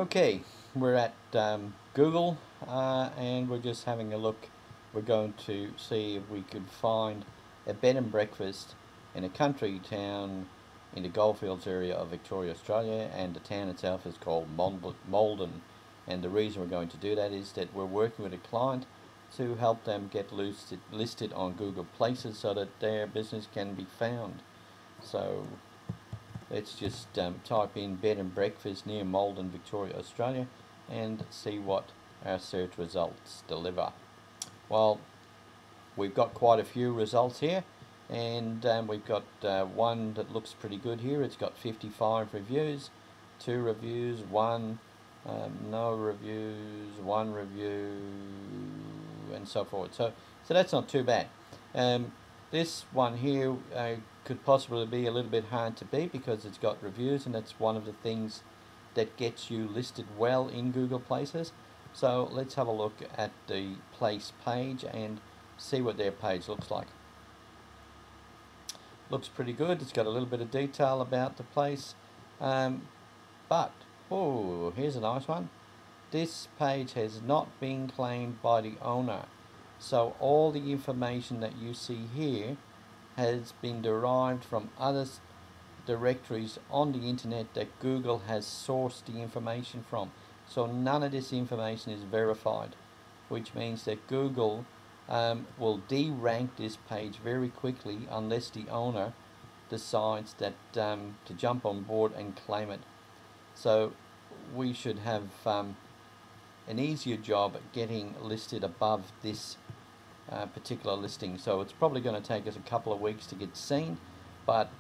Okay, we're at Google and we're just having a look. We're going to see if we could find a bed and breakfast in a country town in the Goldfields area of Victoria, Australia, and the town itself is called Maldon. And the reason we're going to do that is that we're working with a client to help them get listed on Google Places so that their business can be found. So let's just type in bed and breakfast near Maldon, Victoria, Australia, and see what our search results deliver. Well, we've got quite a few results here, and we've got one that looks pretty good here. It's got 55 reviews, 2 reviews, 1 no reviews, 1 review, and so forth. So that's not too bad. This one here could possibly be a little bit hard to beat because it's got reviews, and that's one of the things that gets you listed well in Google Places. So let's have a look at the place page and see what their page looks like. Looks pretty good. It's got a little bit of detail about the place, but oh, here's a nice one. This page has not been claimed by the owner. So all the information that you see here has been derived from other directories on the internet that Google has sourced the information from. So none of this information is verified, which means that Google will de-rank this page very quickly unless the owner decides that to jump on board and claim it. So we should have an easier job at getting listed above this particular listing. So it's probably going to take us a couple of weeks to get seen, but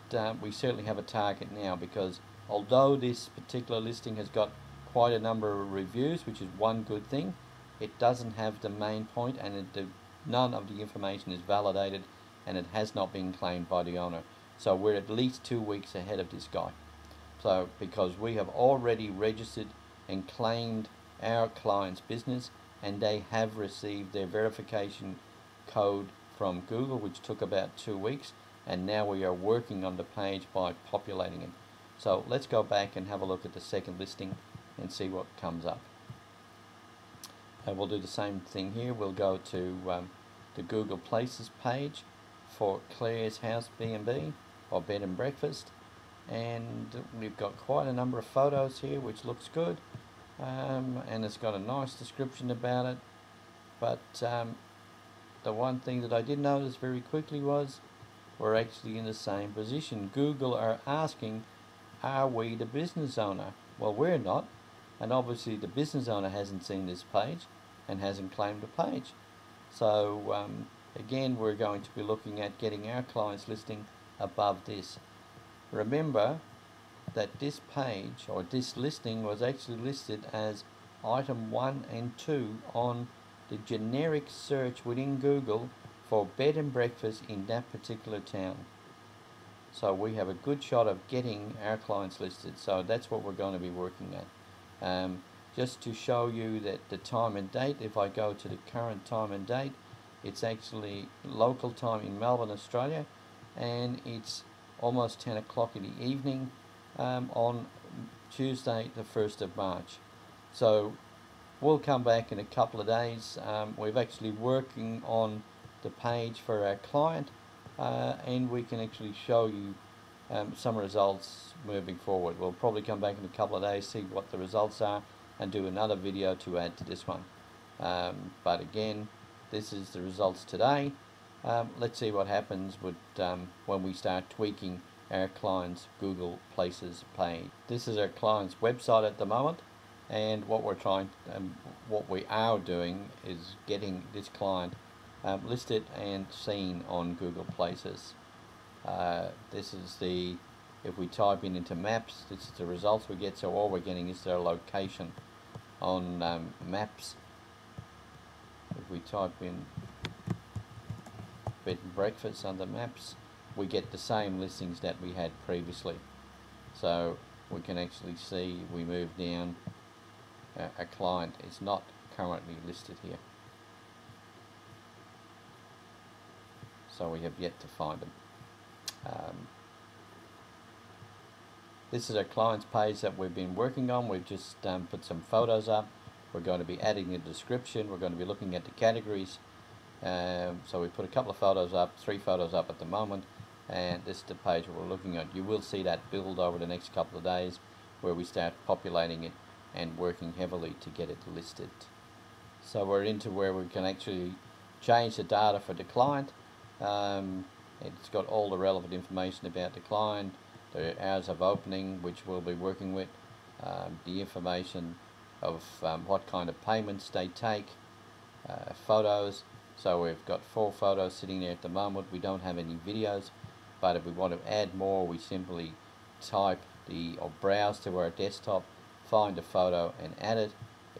we certainly have a target now, because although this particular listing has got quite a number of reviews, which is one good thing, it doesn't have the main point, and none of the information is validated, and it has not been claimed by the owner. So we're at least 2 weeks ahead of this guy. So because we have already registered and claimed our client's business, and they have received their verification code from Google, which took about 2 weeks, and now we are working on the page by populating it. So let's go back and have a look at the second listing and see what comes up. We'll do the same thing here. We'll go to the Google Places page for Claire's House B&B or Bed and Breakfast, and we've got quite a number of photos here, which looks good, and it's got a nice description about it. But the one thing that I did notice very quickly was we're actually in the same position. Google are asking, are we the business owner? Well, we're not, and obviously the business owner hasn't seen this page and hasn't claimed the page. So again, we're going to be looking at getting our clients listing above this. Remember that this page or this listing was actually listed as item 1 and 2 on the generic search within Google for bed and breakfast in that particular town. So we have a good shot of getting our clients listed. So that's what we're going to be working at. Just to show you that the time and date, if I go to the current time and date, it's actually local time in Melbourne, Australia, and it's almost 10 o'clock in the evening on Tuesday the 1st of March. So we'll come back in a couple of days. We're actually working on the page for our client, and we can actually show you some results moving forward. We'll probably come back in a couple of days, see what the results are, and do another video to add to this one. But again, this is the results today. Let's see what happens with when we start tweaking our client's Google Places page. This is our client's website at the moment, and what we are doing is getting this client listed and seen on Google Places. This is if we type into maps, this is the results we get. So all we're getting is their location on maps. If we type in bed and breakfast under maps, we get the same listings that we had previously. So we can actually see, we move down, a client is not currently listed here. So we have yet to find them. This is our client's page that we've been working on. We've just put some photos up. We're going to be adding a description. We're going to be looking at the categories. So we put a couple of photos up, 3 photos up at the moment, and this is the page we're looking at. You will see that build over the next couple of days, where we start populating it and working heavily to get it listed. So we're into where we can actually change the data for the client. It's got all the relevant information about the client, the hours of opening, which we'll be working with, the information of what kind of payments they take, photos. So we've got 4 photos sitting there at the moment. We don't have any videos, but if we want to add more, we simply type or browse to our desktop, find a photo and add it,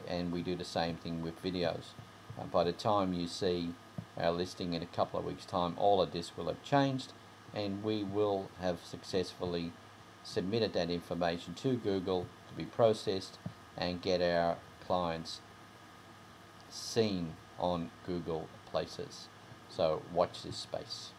and we do the same thing with videos. By the time you see our listing in a couple of weeks' time, all of this will have changed, and we will have successfully submitted that information to Google to be processed and get our clients seen on Google Places. So watch this space.